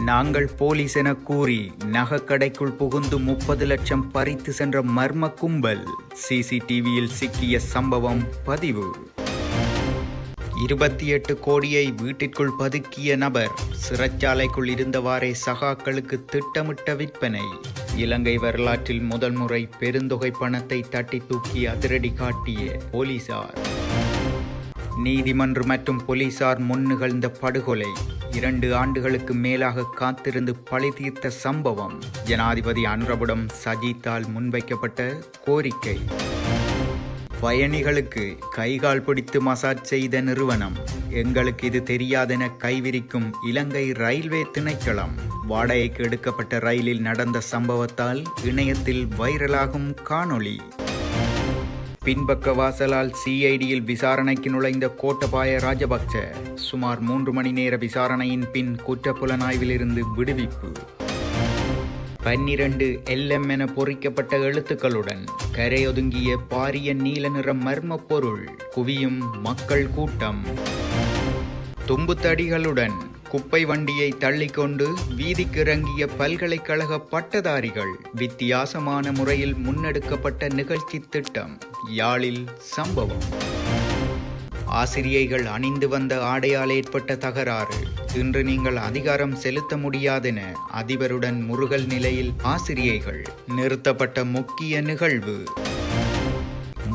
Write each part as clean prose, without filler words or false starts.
நாங்கள் போலீஸ் என கூறி நகைக்கடைக்குள் புகுந்து 30 லட்சம் பறித்து சென்ற மர்ம கும்பல் சிசிடிவியில் சிக்கிய சம்பவம் பதிவு. 28 கோடியை வீட்டிற்குள் பதுக்கிய நபர் சிறைச்சாலைக்குள் இருந்தவாறே சகாக்களுக்கு திட்டமிட்ட விற்பனை. இலங்கை வரலாற்றில் முதல் முறை பெருந்தொகை பணத்தை தட்டி தூக்கி அதிரடி காட்டிய போலீசார். நீதிமன்றம் மற்றும் போலீசார் முன் நிகழ்ந்த படுகொலை 2 ஆண்டுகளுக்கு மேலாக காத்திருந்து பழி தீர்த்த சம்பவம். ஜனாதிபதி அனுரவிடம் சஜித்தால் முன்வைக்கப்பட்ட கோரிக்கை. பயணிகளுக்கு கைகால் பிடித்து மசாஜ் செய்த நிறுவனம். எங்களுக்கு இது தெரியாதென கைவிரிக்கும் இலங்கை ரயில்வே திணைக்களம். வாடகைக்கு எடுக்கப்பட்ட ரயிலில் நடந்த சம்பவத்தால் இணையத்தில் வைரலாகும் காணொளி. பின்பக்க வாசலால் சிஐடியில் விசாரணைக்கு நுழைந்த கோட்டபாய ராஜபக்ச சுமார் 3 மணி நேர விசாரணையின் பின் குற்றப்புலனாய்விலிருந்து விடுவிப்பு. 12 LM என பொறிக்கப்பட்ட எழுத்துக்களுடன் கரையொதுங்கிய பாரிய நீல நிற மர்ம பொருள். குவியும் மக்கள் கூட்டம். தும்புத்தடிகளுடன் குப்பை வண்டியை தள்ளிக்கொண்டு வீதிக்கு இறங்கிய பல்கலைக்கழக பட்டதாரிகள். வித்தியாசமான முறையில் முன்னெடுக்கப்பட்ட நிகழ்ச்சி திட்டம். யாழில் சம்பவம். ஆசிரியைகள் அணிந்து வந்த ஆடையால் ஏற்பட்ட தகராறு. இன்று நீங்கள் அதிகாரம் செலுத்த முடியாதென அதிபருடன் முறுகல் நிலையில் ஆசிரியைகள். நிறுத்தப்பட்ட முக்கிய நிகழ்வு.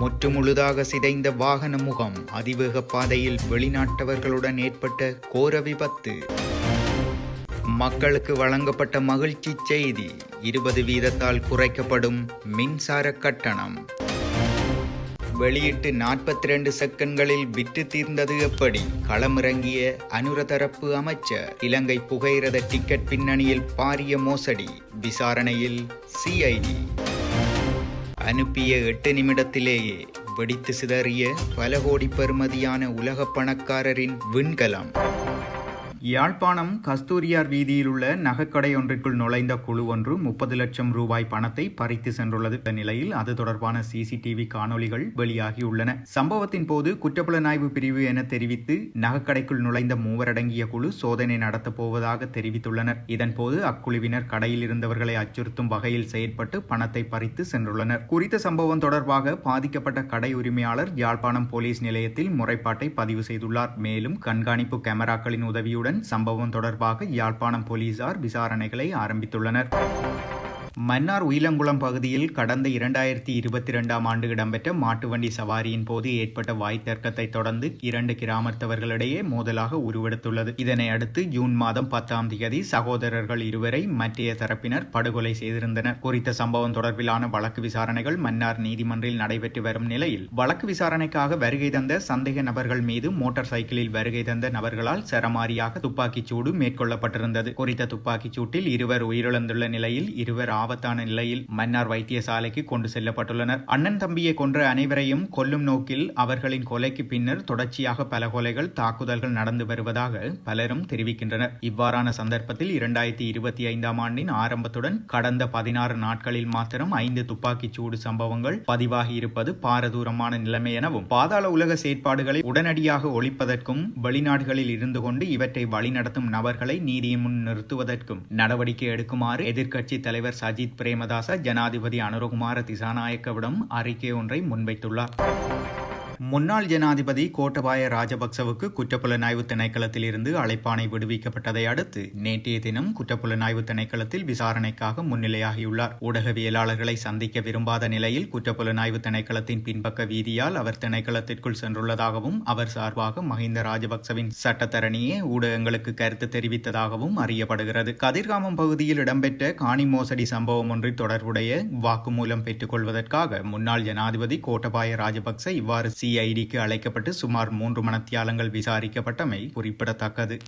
முற்றுமுழுதாக சிதைந்த வாகன முகம். அதிவேக பாதையில் வெளிநாட்டவர்களுடன் ஏற்பட்ட கோர விபத்து. மக்களுக்கு வழங்கப்பட்ட மகிழ்ச்சி செய்தி. 20 வீதத்தால் குறைக்கப்படும் மின்சார கட்டணம். வெளியிட்டு 42 செகண்ட்களில் விற்று தீர்ந்தது எப்படி? களமிறங்கிய அனுர தரப்பு அமைச்சர். இலங்கை புகையிரத டிக்கெட் பின்னணியில் பாரிய மோசடி. விசாரணையில் சிஐடி. அனுப்பிய 8 நிமிடத்திலேயே வெடித்து சிதறிய பல கோடி பெறுமதியான உலக பணக்காரரின் விண்கலம். யாழ்ப்பாணம் கஸ்தூரியார் வீதியில் உள்ள நகைக்கடை ஒன்றிற்குள் நுழைந்த குழு ஒன்று 30 லட்சம் ரூபாய் பணத்தை பறித்து சென்றுள்ளது. இந்த நிலையில் அது தொடர்பான சிசிடிவி காணொலிகள் வெளியாகியுள்ளன. சம்பவத்தின் போது குற்றப்புலனாய்வு பிரிவு என தெரிவித்து நகைக்கடைக்குள் நுழைந்த 3 அடங்கிய குழு சோதனை நடத்தப் போவதாக தெரிவித்துள்ளனர். இதன்போது அக்குழுவினர் கடையில் இருந்தவர்களை அச்சுறுத்தும் வகையில் செயற்பட்டு பணத்தை பறித்து சென்றுள்ளனர். குறித்த சம்பவம் தொடர்பாக பாதிக்கப்பட்ட கடை உரிமையாளர் யாழ்ப்பாணம் போலீஸ் நிலையத்தில் முறைப்பாட்டை பதிவு செய்துள்ளார். மேலும் கண்காணிப்பு கேமராக்களின் உதவியுடன் சம்பவம் தொடர்பாக யாழ்ப்பாணம் போலீசார் விசாரணைகளை ஆரம்பித்துள்ளனர். மன்னார் உயிலங்குளம் பகுதியில் கடந்த 2022ஆம் ஆண்டு இடம்பெற்ற மாட்டுவண்டி சவாரியின் போது ஏற்பட்ட வாய் தர்க்கத்தை தொடர்ந்து 2 கிராமத்தவர்களிடையே மோதலாக உருவெடுத்துள்ளது. இதனை அடுத்து ஜூன் மாதம் 10ஆம் தேதி சகோதரர்கள் இருவரை மற்றைய தரப்பினர் படுகொலை செய்திருந்தனர். குறித்த சம்பவம் தொடர்பிலான வழக்கு விசாரணைகள் மன்னார் நீதிமன்றில் நடைபெற்று வரும் நிலையில் வழக்கு விசாரணைக்காக வருகை தந்த சந்தேக நபர்கள் மீது மோட்டார் சைக்கிளில் வருகை தந்த நபர்களால் சரமாரியாக துப்பாக்கிச் சூடு மேற்கொள்ளப்பட்டிருந்தது. குறித்த துப்பாக்கிச் சூட்டில் 2 உயிரிழந்துள்ள நிலையில் 2 ஆபத்தான நிலையில் மன்னார் வைத்தியசாலைக்கு கொண்டு செல்லப்பட்டுள்ளனர். அண்ணன் தம்பியை கொன்ற அனைவரையும் கொல்லும் நோக்கில் அவர்களின் கொலைக்கு பின்னர் தொடர்ச்சியாக பல கொலைகள் தாக்குதல்கள் நடந்து வருவதாக பலரும் தெரிவிக்கின்றனர். இவ்வாறான சந்தர்ப்பத்தில் 2025ஆம் ஆண்டின் ஆரம்பத்துடன் கடந்த 16 நாட்களில் மாத்திரம் 5 துப்பாக்கிச் சூடு சம்பவங்கள் பதிவாகி இருப்பது பாரதூரமான நிலைமை எனவும் பாதாள உலக செயற்பாடுகளை உடனடியாக ஒழிப்பதற்கும் வெளிநாடுகளில் இருந்து கொண்டு இவற்றை வழிநடத்தும் நபர்களை நீதியின் முன் நிறுத்துவதற்கும் நடவடிக்கை எடுக்குமாறு எதிர்க்கட்சி தலைவர் சஜித் பிரேமதாச ஜனாதிபதி அனுரகுமார திசாநாயக்கவிடம் அறிக்கை ஒன்றை முன்வைத்துள்ளார். முன்னாள் ஜனாதிபதி கோட்டபாய ராஜபக்சவுக்கு குற்றப்புலனாய்வு திணைக்களத்தில் இருந்து அழைப்பாணை விடுவிக்கப்பட்டதை அடுத்து நேற்றைய தினம் குற்றப்புலனாய்வு திணைக்களத்தில் விசாரணைக்காக முன்னிலையாகியுள்ளார். ஊடகவியலாளர்களை சந்திக்க விரும்பாத நிலையில் குற்றப்புலனாய்வு திணைக்களத்தின் பின்பக்க வீதியால் அவர் திணைக்களத்திற்குள் சென்றுள்ளதாகவும் அவர் சார்பாக மஹிந்த ராஜபக்சவின் சட்டத்தரணியே ஊடகங்களுக்கு கருத்து தெரிவித்ததாகவும் அறியப்படுகிறது. கதிர்காமம் பகுதியில் இடம்பெற்ற காணி மோசடி சம்பவம் ஒன்றில் தொடர்புடைய வாக்குமூலம் பெற்றுக் கொள்வதற்காக முன்னாள் ஜனாதிபதி கோட்டபாய ராஜபக்ச இவ்வாறு சிஐடிக்கு அழைக்கப்பட்டு சுமார் 3 மணித்தியாலங்கள் விசாரிக்கப்பட்டமை குறிப்பிடத்தக்கது.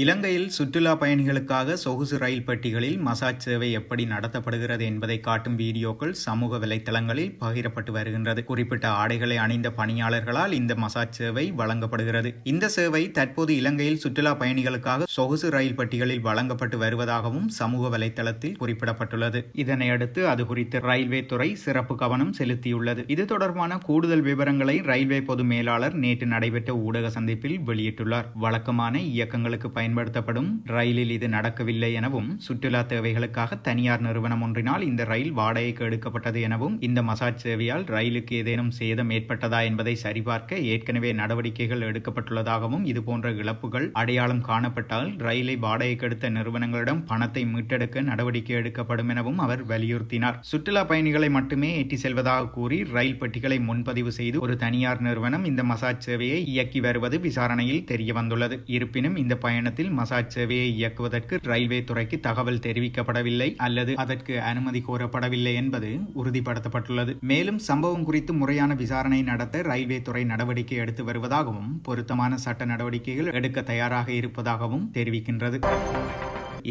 இலங்கையில் சுற்றுலா பயணிகளுக்காக சொகுசு ரயில் பெட்டிகளில் மசாஜ் சேவை எப்படி நடத்தப்படுகிறது என்பதை காட்டும் வீடியோக்கள் சமூக வலைதளங்களில் பகிரப்பட்டு வருகின்றது. குறிப்பிட்ட ஆடைகளை அணிந்த பணியாளர்களால் இந்த மசாஜ் சேவை வழங்கப்படுகிறது. இந்த சேவை தற்போது இலங்கையில் சுற்றுலா பயணிகளுக்காக சொகுசு ரயில் பெட்டிகளில் வழங்கப்பட்டு வருவதாகவும் சமூக வலைதளத்தில் குறிப்பிடப்பட்டுள்ளது. இதனையடுத்து அது குறித்து ரயில்வே துறை சிறப்பு கவனம் செலுத்தியுள்ளது. இது தொடர்பான கூடுதல் விவரங்களை ரயில்வே பொது மேலாளர் நேற்று நடைபெற்ற ஊடக சந்திப்பில் வெளியிட்டுள்ளார். வழக்கமான இயக்கங்களுக்கு பயன்படுத்தப்படும் ரயிலில் இது நடக்கவில்லை எனவும், சுற்றுலா தேவைகளுக்காக தனியார் நிறுவனம் ஒன்றினால் இந்த ரயில் வாடகைக்கு எடுக்கப்பட்டது எனவும், இந்த மசாஜ் சேவையால் ரயிலுக்கு ஏதேனும் சேதம் ஏற்பட்டதா என்பதை சரிபார்க்க ஏற்கனவே நடவடிக்கைகள் எடுக்கப்பட்டுள்ளதாகவும், இதுபோன்ற இழப்புகள் அடையாளம் காணப்பட்டால் ரயிலை வாடகைக்கு எடுத்த நிறுவனங்களிடம் பணத்தை மீட்டெடுக்க நடவடிக்கை எடுக்கப்படும் எனவும் அவர் வலியுறுத்தினார். சுற்றுலா பயணிகளை மட்டுமே ஏற்றி செல்வதாக கூறி ரயில் பெட்டிகளை முன்பதிவு செய்து ஒரு தனியார் நிறுவனம் இந்த மசாஜ் சேவையை இயக்கி வருவது விசாரணையில் தெரியவந்துள்ளது. இருப்பினும் இந்த பயணத்தில் மசாஜ் சேவையை இயக்குவதற்கு ரயில்வே துறைக்கு தகவல் தெரிவிக்கப்படவில்லை அல்லது அதற்கு அனுமதி கோரப்படவில்லை என்பது உறுதிப்படுத்தப்பட்டுள்ளது. மேலும் சம்பவம் குறித்து முறையான விசாரணை நடத்த ரயில்வே துறை நடவடிக்கை எடுத்து வருவதாகவும், பொருத்தமான சட்ட நடவடிக்கைகள் எடுக்க தயாராக இருப்பதாகவும் தெரிவிக்கின்றது.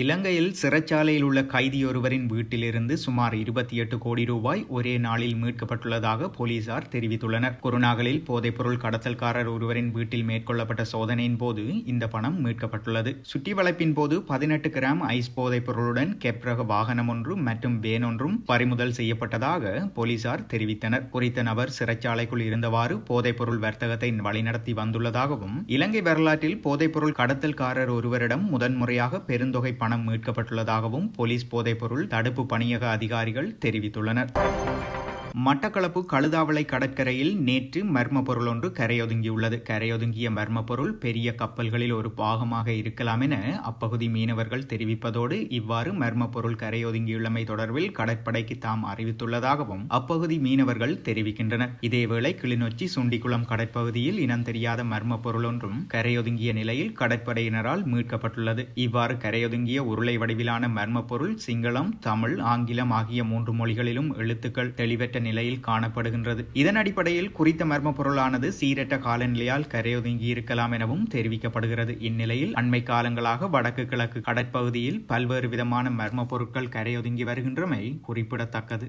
இலங்கையில் சிறைச்சாலையில் உள்ள கைதியொருவரின் வீட்டிலிருந்து சுமார் 28 கோடி ரூபாய் ஒரே நாளில் மீட்கப்பட்டுள்ளதாக போலீசார் தெரிவித்துள்ளனர். குருநாகலில் போதைப்பொருள் கடத்தல்காரர் ஒருவரின் வீட்டில் மேற்கொள்ளப்பட்ட சோதனையின் போது இந்த பணம் மீட்கப்பட்டுள்ளது. சுற்றி வளைப்பின் போது 18 கிராம் ஐஸ் போதைப்பொருளுடன் கெப் ரக வாகனம் ஒன்று மற்றும் வேன் ஒன்றும் பறிமுதல் செய்யப்பட்டதாக போலீசார் தெரிவித்தனர். குறித்த நபர் சிறைச்சாலைக்குள் இருந்தவாறு போதைப்பொருள் வர்த்தகத்தை வழிநடத்தி வந்துள்ளதாகவும், இலங்கை வரலாற்றில் போதைப்பொருள் கடத்தல்காரர் ஒருவரிடம் முதன்முறையாக பெருந்தொகை பணம் மீட்கப்பட்டுள்ளதாகவும் போலீஸ் போதைப்பொருள் தடுப்பு பணியக அதிகாரிகள் தெரிவித்துள்ளனர். மட்டக்களப்பு கழுதாவளை கடற்கரையில் நேற்று மர்ம பொருள் ஒன்று கரையொதுங்கியுள்ளது. கரையொதுங்கிய மர்ம பொருள் பெரிய கப்பல்களில் ஒரு பாகமாக இருக்கலாம் என அப்பகுதி மீனவர்கள் தெரிவிப்பதோடு, இவ்வாறு மர்ம பொருள் கரையொதுங்கியுள்ளமை தொடர்பில் கடற்படைக்கு தாம் அறிவித்துள்ளதாகவும் அப்பகுதி மீனவர்கள் தெரிவிக்கின்றனர். இதேவேளை கிளிநொச்சி சுண்டிக்குளம் கடற்பகுதியில் இனம் தெரியாத மர்ம பொருள் ஒன்றும் கரையொதுங்கிய நிலையில் கடற்படையினரால் மீட்கப்பட்டுள்ளது. இவ்வாறு கரையொதுங்கிய உருளை வடிவிலான மர்ம பொருள் சிங்களம், தமிழ், ஆங்கிலம் ஆகிய 3 மொழிகளிலும் எழுத்துக்கள் தெளிவற்ற நிலையில் காணப்படுகின்றது. இதன் அடிப்படையில் குறித்த மர்ம பொருளானது சீரற்ற காலநிலையால் கரையொதுங்கி இருக்கலாம் எனவும் தெரிவிக்கப்படுகிறது. இந்நிலையில் அண்மை காலங்களாக வடக்கு கிழக்கு கடற்பகுதியில் பல்வேறு விதமான மர்ம பொருட்கள் கரையொதுங்கி வருகின்றமை குறிப்பிடத்தக்கது.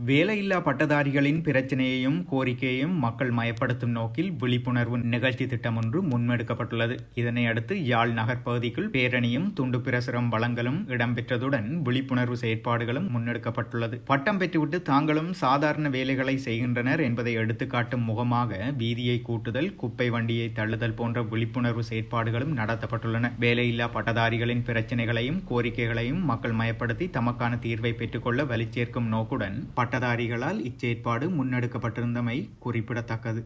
வேலையில்லா பட்டதாரிகளின் பிரச்சனையையும் கோரிக்கையையும் மக்கள் மயப்படுத்தும் நோக்கில் விழிப்புணர்வு நிகழ்ச்சி திட்டம் ஒன்று முன்னெடுக்கப்பட்டுள்ளது. இதனை அடுத்து யாழ் நகர் பகுதிக்குள் பேரணியும் துண்டு பிரசுரம் வழங்கலும் இடம்பெற்றதுடன் விழிப்புணர்வு செயற்பாடுகளும் முன்னெடுக்கப்பட்டுள்ளது. பட்டம் பெற்றுவிட்டு தாங்களும் சாதாரண வேலைகளை செய்கின்றனர் என்பதை எடுத்துக்காட்டும் முகமாக வீதியை கூட்டுதல், குப்பை வண்டியை தள்ளுதல் போன்ற விழிப்புணர்வு செயற்பாடுகளும் நடத்தப்பட்டுள்ளன. வேலையில்லா பட்டதாரிகளின் பிரச்சனைகளையும் கோரிக்கைகளையும் மக்கள் மயப்படுத்தி தமக்கான தீர்வை பெற்றுக்கொள்ள வலிச்சேர்க்கும் நோக்குடன் பட்டதாரிகளால் இச்செயற்பாடு முன்னெடுக்கப்பட்டிருந்தமை குறிப்பிடத்தக்கது.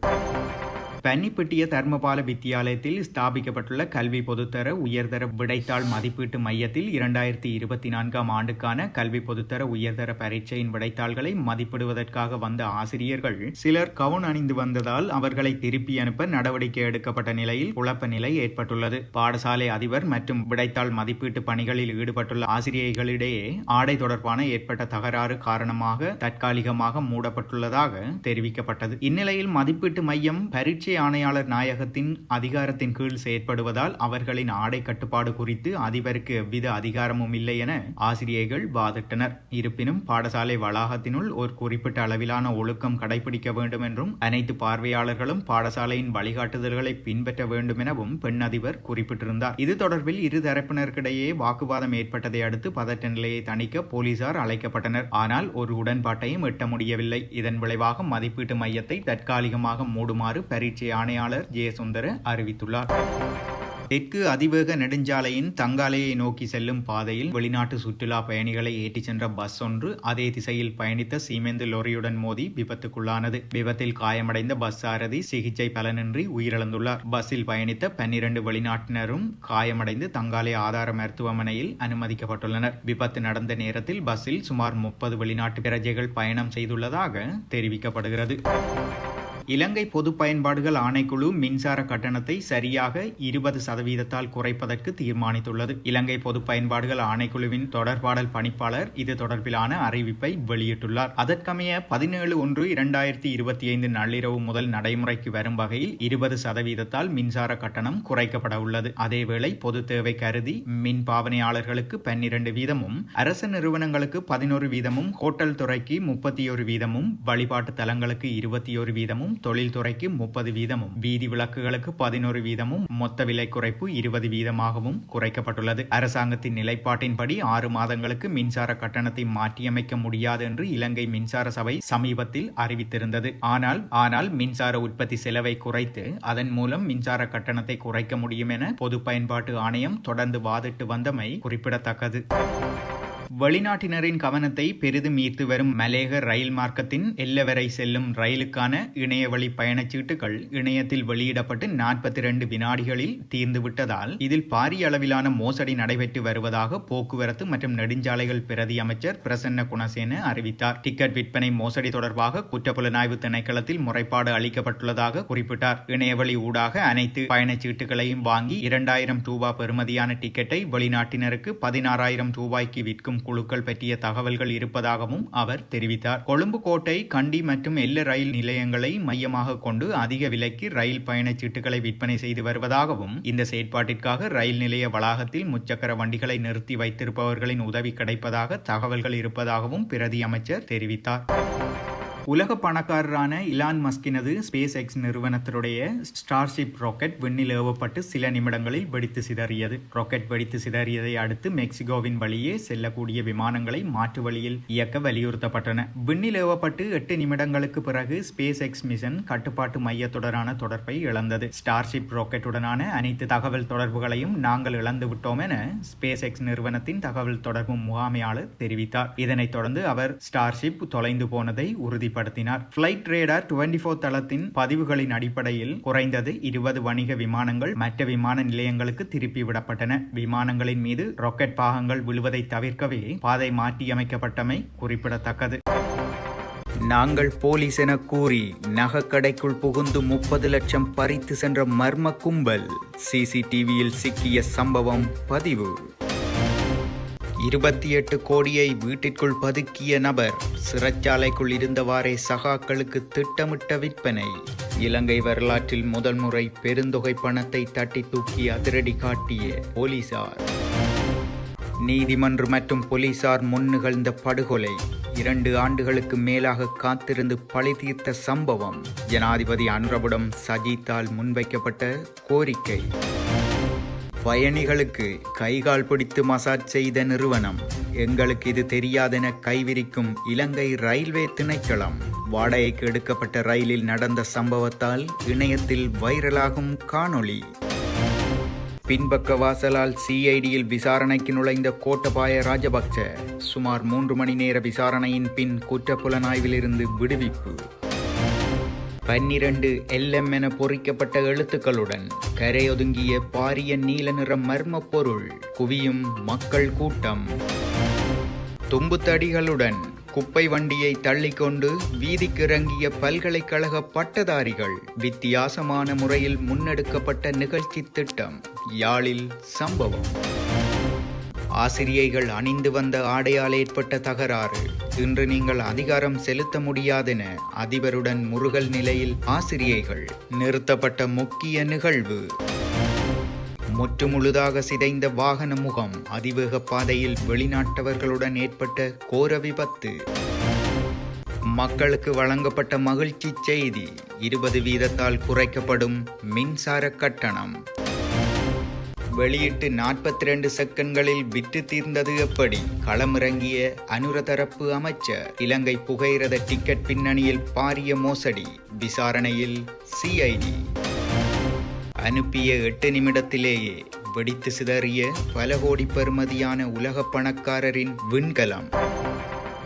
பன்னிப்பட்டிய தர்மபால வித்தியாலயத்தில் ஸ்தாபிக்கப்பட்டுள்ள கல்வி பொதுத்தர உயர்தர விடைத்தாள் மதிப்பீட்டு மையத்தில் 2024 ஆண்டுக்கான கல்வி பொதுத்தர உயர்தர பரீட்சையின் விடைத்தாள்களை மதிப்பிடுவதற்காக வந்த ஆசிரியர்கள் சிலர் கவுன் அணிந்து வந்ததால் அவர்களை திருப்பி அனுப்ப நடவடிக்கை எடுக்கப்பட்ட நிலையில் குழப்ப நிலை ஏற்பட்டுள்ளது. பாடசாலை அதிபர் மற்றும் விடைத்தாள் மதிப்பீட்டு பணிகளில் ஈடுபட்டுள்ள ஆசிரியர்களிடையே ஆடை தொடர்பான ஏற்பட்ட தகராறு காரணமாக தற்காலிகமாக மூடப்பட்டுள்ளதாக தெரிவிக்கப்பட்டது. இந்நிலையில் மதிப்பீட்டு மையம் பரீட்சை ஆணையாளர் நாயகத்தின் அதிகாரத்தின் கீழ் செயற்படுவதால் அவர்களின் ஆடை கட்டுப்பாடு குறித்து அதிபருக்கு எவ்வித அதிகாரமும் இல்லை என ஆசிரியர்கள் வாதிட்டனர். இருப்பினும் பாடசாலை வளாகத்தினுள் ஒரு குறிப்பிட்ட அளவிலான ஒழுக்கம் கடைபிடிக்க வேண்டும் என்றும் அனைத்து பார்வையாளர்களும் பாடசாலையின் வழிகாட்டுதல்களை பின்பற்ற வேண்டும் எனவும் பெண் அதிபர் குறிப்பிட்டிருந்தார். இது தொடர்பில் இரு தரப்பினருக்கிடையே வாக்குவாதம் ஏற்பட்டதை அடுத்து பதட்ட நிலையை தணிக்க போலீசார் அழைக்கப்பட்டனர். ஆனால் ஒரு உடன்பாட்டையும் எட்ட முடியவில்லை. இதன் விளைவாக மதிப்பீட்டு மையத்தை தற்காலிகமாக மூடுமாறு பரீட்சை ஆணையாளர் ஜெயசுந்தர அறிவித்துள்ளார். தெற்கு அதிவேக நெடுஞ்சாலையின் தங்காலையை நோக்கி செல்லும் பாதையில் வெளிநாட்டு சுற்றுலா பயணிகளை ஏற்றிச் சென்ற பஸ் ஒன்று அதே திசையில் பயணித்த சீமெந்து லொரியுடன் மோதி விபத்துக்குள்ளானது. விபத்தில் காயமடைந்த பஸ் சாரதி சிகிச்சை பலனின்றி உயிரிழந்துள்ளார். பஸ்ஸில் பயணித்த 12 வெளிநாட்டினரும் காயமடைந்து தங்காலை ஆதார மருத்துவமனையில் அனுமதிக்கப்பட்டுள்ளனர். விபத்து நடந்த நேரத்தில் பஸ்ஸில் சுமார் 30 வெளிநாட்டு பிரஜைகள் பயணம் செய்துள்ளதாக தெரிவிக்கப்படுகிறது. இலங்கை பொது பயன்பாடுகள் ஆணைக்குழு மின்சார கட்டணத்தை சரியாக 20% குறைப்பதற்கு தீர்மானித்துள்ளது. இலங்கை பொது பயன்பாடுகள் ஆணைக்குழுவின் தொடர்பாடல் பணிப்பாளர் இது தொடர்பிலான அறிவிப்பை வெளியிட்டுள்ளார். அதற்கமைய 17/1/2025 நள்ளிரவு முதல் நடைமுறைக்கு வரும் வகையில் 20% மின்சார கட்டணம் குறைக்கப்பட உள்ளது. அதேவேளை பொது தேவை கருதி மின் பாவனையாளர்களுக்கு 12 வீதமும், அரசு நிறுவனங்களுக்கு 11 வீதமும், ஹோட்டல் துறைக்கு 31 வீதமும், வழிபாட்டு தலங்களுக்கு 21 வீதமும் தொழில்துறைக்கு 30 வீதமும், வீதி விளக்குகளுக்கு 11 வீதமும், மொத்த விலை குறைப்பு 20 வீதமாகவும் குறைக்கப்பட்டுள்ளது. அரசாங்கத்தின் நிலைப்பாட்டின்படி 6 மாதங்களுக்கு மின்சார கட்டணத்தை மாற்றியமைக்க முடியாது என்று இலங்கை மின்சார சபை சமீபத்தில் அறிவித்திருந்தது. ஆனால் மின்சார உற்பத்தி செலவை குறைத்து அதன் மூலம் மின்சார கட்டணத்தை குறைக்க முடியும் என பொது பயன்பாட்டு ஆணையம் தொடர்ந்து வாதிட்டு வந்தமை குறிப்பிடத்தக்கது. வெளிநாட்டினரின் கவனத்தை பெரிதும் ஈர்த்து வரும் மலேக ரயில் மார்க்கத்தின் எல்லை செல்லும் ரயிலுக்கான இணையவழி பயணச்சீட்டுகள் இணையத்தில் வெளியிடப்பட்டு 42 வினாடிகளில் தீர்ந்துவிட்டதால் இதில் பாரிய அளவிலான மோசடி நடைபெற்று வருவதாக போக்குவரத்து மற்றும் நெடுஞ்சாலைகள் பிரதி அமைச்சர் பிரசன்ன குணசேன அறிவித்தார். டிக்கெட் விற்பனை மோசடி தொடர்பாக குற்றப்புலனாய்வு திணைக்களத்தில் முறைப்பாடு அளிக்கப்பட்டுள்ளதாக குறிப்பிட்டார். இணையவழி ஊடாக அனைத்து பயணச்சீட்டுகளையும் வாங்கி 2000 ரூபாய் பெறுமதியான டிக்கெட்டை வெளிநாட்டினருக்கு 16,000 ரூபாய்க்கு விற்கும் குழுக்கள் பற்றிய தகவல்கள் இருப்பதாகவும் அவர் தெரிவித்தார். கொழும்பு கோட்டை, கண்டி மற்றும் எல்ல ரயில் நிலையங்களை மையமாக கொண்டு அதிக விலைக்கு ரயில் பயணச்சீட்டுகளை விற்பனை செய்து வருவதாகவும் இந்த செயற்பாட்டிற்காக ரயில் நிலைய வளாகத்தில் முச்சக்கர வண்டிகளை நிறுத்தி வைத்திருப்பவர்களின் உதவி கிடைப்பதாக தகவல்கள் இருப்பதாகவும் பிரதி அமைச்சர் தெரிவித்தார். உலக பணக்காரரான இலான் மஸ்கினது ஸ்பேஸ் எக்ஸ் நிறுவனத்தினுடைய ஸ்டார்ஷிப் ராக்கெட் விண்ணில் ஏவப்பட்டு சில நிமிடங்களில் வெடித்து சிதறியது. ராக்கெட் வெடித்து சிதறியதை அடுத்து மெக்சிகோவின் வழியே செல்லக்கூடிய விமானங்களை மாற்று வழியில் இயக்க வலியுறுத்தப்பட்டன. விண்ணில் ஏவப்பட்டு 8 நிமிடங்களுக்கு பிறகு ஸ்பேஸ் எக்ஸ் மிஷன் கட்டுப்பாட்டு மையத்துடனான தொடர்பை இழந்தது. ஸ்டார்ஷிப் ராக்கெட்டுடனான அனைத்து தகவல் தொடர்புகளையும் நாங்கள் இழந்து விட்டோம் என ஸ்பேஸ் எக்ஸ் நிறுவனத்தின் தகவல் தொடர்பு முகாமையாளர் தெரிவித்தார். இதனைத் தொடர்ந்து அவர் ஸ்டார்ஷிப் தொலைந்து போனதை உறுதி Flight Radar 24 தளத்தின் பதிவுகளின் அடிப்படையில் குறைந்தது 20 வணிக விமானங்கள் மற்ற விமான நிலையங்களுக்கு திருப்பி விடப்பட்டன. விமானங்களின் மீது ராக்கெட் பாகங்கள் விழுவதை தவிர்க்கவே பாதை மாற்றியமைக்கப்பட்டமை குறிப்பிடத்தக்கது. நாங்கள் போலீஸ் என கூறி நகைக்கடைக்குள் புகுந்து 30 லட்சம் பறித்து சென்ற மர்ம கும்பல் சிசிடிவியில் சிக்கிய சம்பவம் பதிவு. 28 கோடியை வீட்டிற்குள் பதுக்கிய நபர் சிறைச்சாலைக்குள் இருந்தவாறே சகாக்களுக்கு திட்டமிட்ட விற்பனை. இலங்கை வரலாற்றில் முதல் முறை பெருந்தொகை பணத்தை தட்டி தூக்கி அதிரடி காட்டிய போலீசார். நீதிமன்றம் மற்றும் போலீசார் முன் நிகழ்ந்த படுகொலை 2 ஆண்டுகளுக்கு மேலாக காத்திருந்து பழி தீர்த்த சம்பவம். ஜனாதிபதி அனுரவிடம் சஜித்தால் முன்வைக்கப்பட்ட கோரிக்கை. பயணிகளுக்கு கைகால் பிடித்து மசாஜ் செய்த நிறுவனம். எங்களுக்கு இது தெரியாதென கைவிரிக்கும் இலங்கை ரயில்வே திணைக்களம். வாடகைக்கு எடுக்கப்பட்ட ரயிலில் நடந்த சம்பவத்தால் இணையத்தில் வைரலாகும் காணொளி. பின்பக்க வாசலால் சிஐடியில் விசாரணைக்கு நுழைந்த கோட்டபாய ராஜபக்ச சுமார் 3 மணி நேர விசாரணையின் பின் குற்றப்புலனாய்விலிருந்து விடுவிப்பு. 12 LM என பொறிக்கப்பட்ட எழுத்துக்களுடன் கரையொதுங்கிய பாரிய நீல நிற மர்ம பொருள். குவியும் மக்கள் கூட்டம். தும்புத்தடிகளுடன் குப்பை வண்டியை தள்ளிக்கொண்டு வீதிக்கு இறங்கிய பல்கலைக்கழக பட்டதாரிகள். வித்தியாசமான முறையில் முன்னெடுக்கப்பட்ட நிகழ்ச்சி திட்டம். யாழில் சம்பவம். ஆசிரியைகள் அணிந்து வந்த ஆடையால் ஏற்பட்ட தகராறு. இன்று நீங்கள் அதிகாரம் செலுத்த முடியாதென அதிபருடன் முறுகல் நிலையில் ஆசிரியைகள். நிறுத்தப்பட்ட முக்கிய நிகழ்வு. முற்றுமுழுதாக சிதைந்த வாகன முகம். அதிவேக பாதையில் வெளிநாட்டவர்களுடன் ஏற்பட்ட கோர விபத்து. மக்களுக்கு வழங்கப்பட்ட மகிழ்ச்சி செய்தி. 20 வீதத்தால் குறைக்கப்படும் மின்சார கட்டணம். வெளியிட்டு 42 செகண்ட்களில் விற்று தீர்ந்தது எப்படி? களமிறங்கிய அனுர தரப்பு அமைச்சர். இலங்கை புகையிரத டிக்கெட் பின்னணியில் பாரிய மோசடி. விசாரணையில் சிஐடி. அனுப்பிய 8 நிமிடத்திலேயே வெடித்து சிதறிய பல கோடி பெறுமதியான உலக பணக்காரரின் விண்கலம்.